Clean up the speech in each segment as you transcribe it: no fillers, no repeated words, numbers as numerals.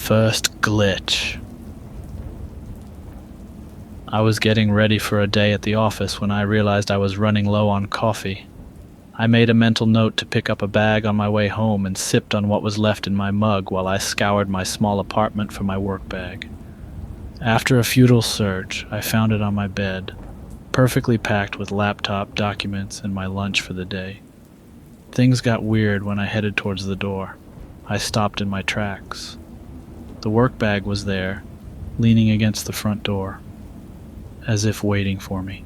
First glitch. I was getting ready for a day at the office when I realized I was running low on coffee. I made a mental note to pick up a bag on my way home and sipped on what was left in my mug while I scoured my small apartment for my work bag. After a futile search, I found it on my bed, perfectly packed with laptop, documents, and my lunch for the day. Things got weird when I headed towards the door. I stopped in my tracks. The work bag was there, leaning against the front door, as if waiting for me.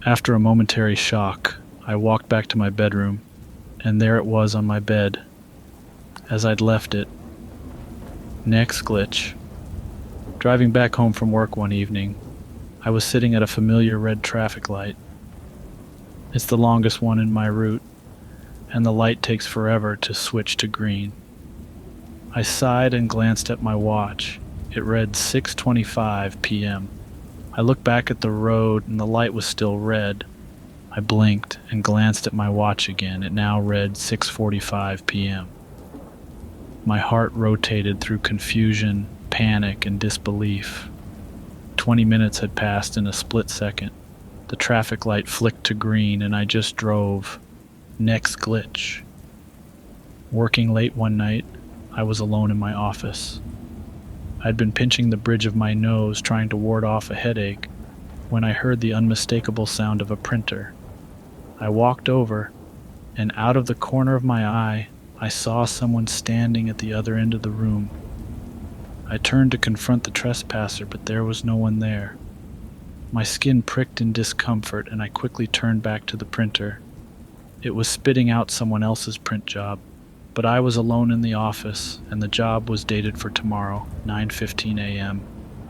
After a momentary shock, I walked back to my bedroom, and there it was on my bed, as I'd left it. Next glitch. Driving back home from work one evening, I was sitting at a familiar red traffic light. It's the longest one in my route, and the light takes forever to switch to green. I sighed and glanced at my watch. It read 6:25 p.m. I looked back at the road and the light was still red. I blinked and glanced at my watch again. It now read 6:45 p.m. My heart rotated through confusion, panic, and disbelief. 20 minutes had passed in a split second. The traffic light flicked to green and I just drove. Next glitch. Working late one night, I was alone in my office. I'd been pinching the bridge of my nose trying to ward off a headache when I heard the unmistakable sound of a printer. I walked over, and out of the corner of my eye, I saw someone standing at the other end of the room. I turned to confront the trespasser, but there was no one there. My skin pricked in discomfort, and I quickly turned back to the printer. It was spitting out someone else's print job, but I was alone in the office, and the job was dated for tomorrow, 9:15 a.m.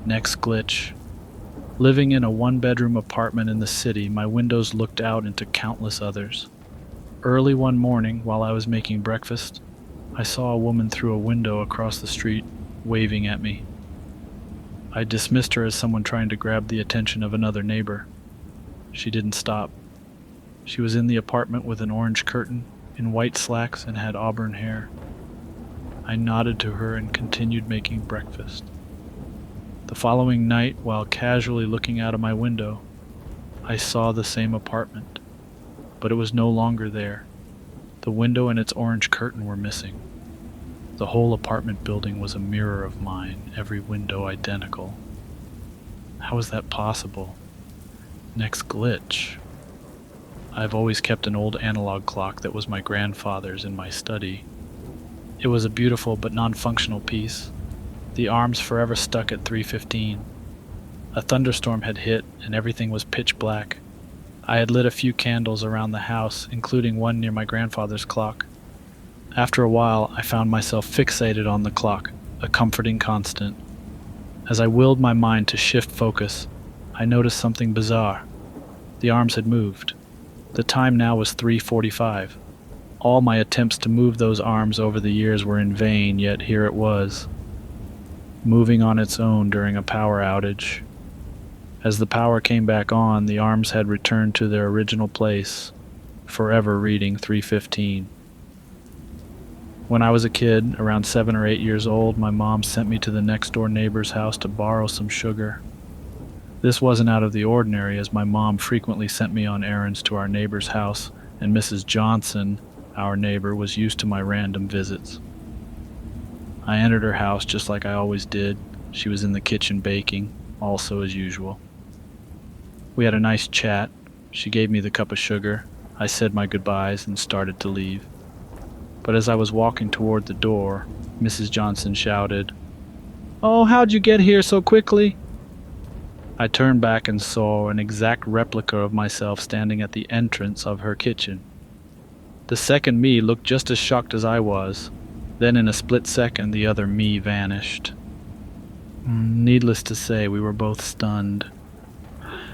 Next glitch. Living in a one-bedroom apartment in the city, my windows looked out into countless others. Early one morning, while I was making breakfast, I saw a woman through a window across the street, waving at me. I dismissed her as someone trying to grab the attention of another neighbor. She didn't stop. She was in the apartment with an orange curtain, in white slacks, and had auburn hair. I nodded to her and continued making breakfast. The following night, while casually looking out of my window, I saw the same apartment, but it was no longer there. The window and its orange curtain were missing. The whole apartment building was a mirror of mine, every window identical. How was that possible? Next glitch. I've always kept an old analog clock that was my grandfather's in my study. It was a beautiful but non-functional piece. The arms forever stuck at 3:15. A thunderstorm had hit and everything was pitch black. I had lit a few candles around the house, including one near my grandfather's clock. After a while, I found myself fixated on the clock, a comforting constant. As I willed my mind to shift focus, I noticed something bizarre. The arms had moved. The time now was 3:45. All my attempts to move those arms over the years were in vain, yet here it was, moving on its own during a power outage. As the power came back on, the arms had returned to their original place, forever reading 3:15. When I was a kid, around 7 or 8 years old, my mom sent me to the next-door neighbor's house to borrow some sugar. This wasn't out of the ordinary, as my mom frequently sent me on errands to our neighbor's house, and Mrs. Johnson, our neighbor, was used to my random visits. I entered her house just like I always did. She was in the kitchen baking, also as usual. We had a nice chat. She gave me the cup of sugar. I said my goodbyes and started to leave. But as I was walking toward the door, Mrs. Johnson shouted, "Oh, how'd you get here so quickly?" I turned back and saw an exact replica of myself standing at the entrance of her kitchen. The second me looked just as shocked as I was. Then in a split second, the other me vanished. Needless to say, we were both stunned.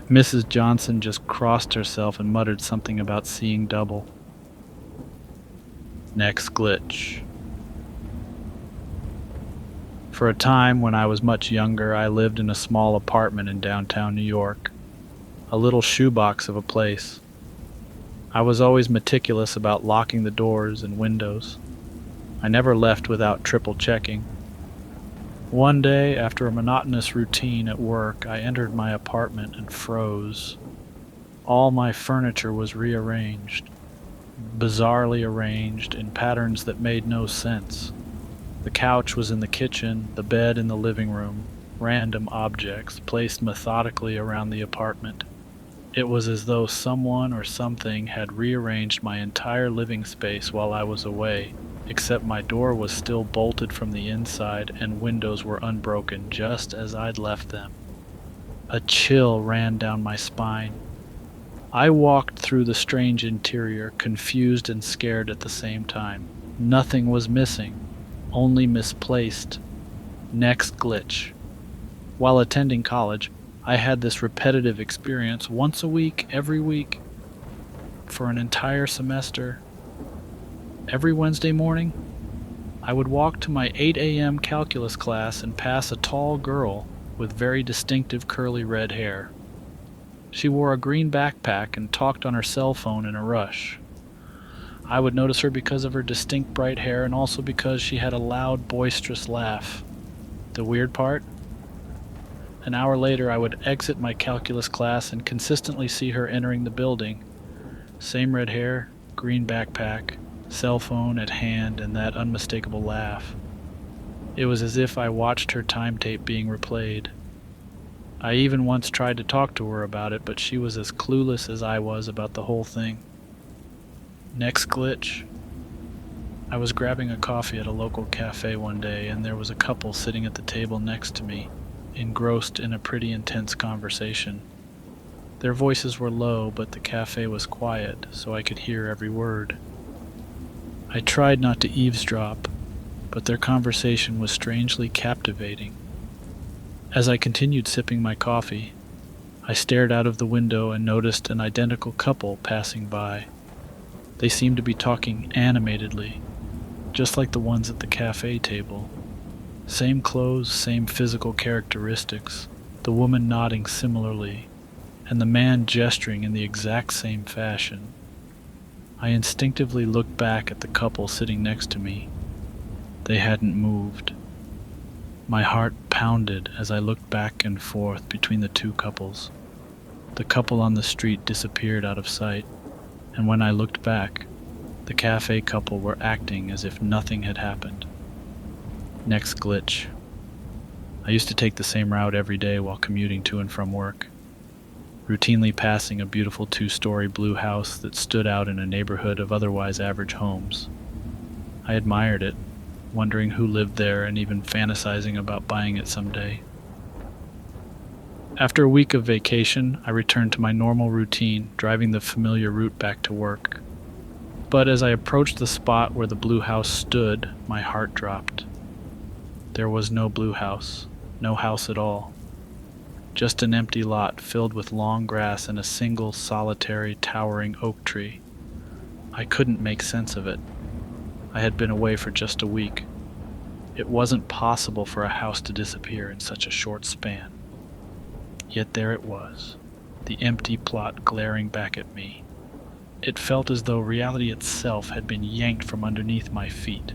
Mrs. Johnson just crossed herself and muttered something about seeing double. Next glitch. For a time, when I was much younger, I lived in a small apartment in downtown New York, a little shoebox of a place. I was always meticulous about locking the doors and windows. I never left without triple checking. One day, after a monotonous routine at work, I entered my apartment and froze. All my furniture was rearranged, bizarrely arranged in patterns that made no sense. The couch was in the kitchen, the bed in the living room, random objects placed methodically around the apartment. It was as though someone or something had rearranged my entire living space while I was away, except my door was still bolted from the inside and windows were unbroken just as I'd left them. A chill ran down my spine. I walked through the strange interior, confused and scared at the same time. Nothing was missing, only misplaced. Next glitch. While attending college, I had this repetitive experience once a week, every week, for an entire semester. Every Wednesday morning, I would walk to my 8 a.m. calculus class and pass a tall girl with very distinctive curly red hair. She wore a green backpack and talked on her cell phone in a rush. I would notice her because of her distinct bright hair and also because she had a loud, boisterous laugh. The weird part? An hour later, I would exit my calculus class and consistently see her entering the building. Same red hair, green backpack, cell phone at hand, and that unmistakable laugh. It was as if I watched her time tape being replayed. I even once tried to talk to her about it, but she was as clueless as I was about the whole thing. Next glitch. I was grabbing a coffee at a local cafe one day, and there was a couple sitting at the table next to me, engrossed in a pretty intense conversation. Their voices were low, but the cafe was quiet, so I could hear every word. I tried not to eavesdrop, but their conversation was strangely captivating. As I continued sipping my coffee, I stared out of the window and noticed an identical couple passing by. They seemed to be talking animatedly, just like the ones at the cafe table. Same clothes, same physical characteristics, the woman nodding similarly, and the man gesturing in the exact same fashion. I instinctively looked back at the couple sitting next to me. They hadn't moved. My heart pounded as I looked back and forth between the two couples. The couple on the street disappeared out of sight, and when I looked back, the cafe couple were acting as if nothing had happened. Next glitch. I used to take the same route every day while commuting to and from work, routinely passing a beautiful 2-story blue house that stood out in a neighborhood of otherwise average homes. I admired it, wondering who lived there and even fantasizing about buying it someday. After a week of vacation, I returned to my normal routine, driving the familiar route back to work. But as I approached the spot where the blue house stood, my heart dropped. There was no blue house, no house at all. Just an empty lot filled with long grass and a single, solitary, towering oak tree. I couldn't make sense of it. I had been away for just a week. It wasn't possible for a house to disappear in such a short span. Yet there it was, the empty plot glaring back at me. It felt as though reality itself had been yanked from underneath my feet.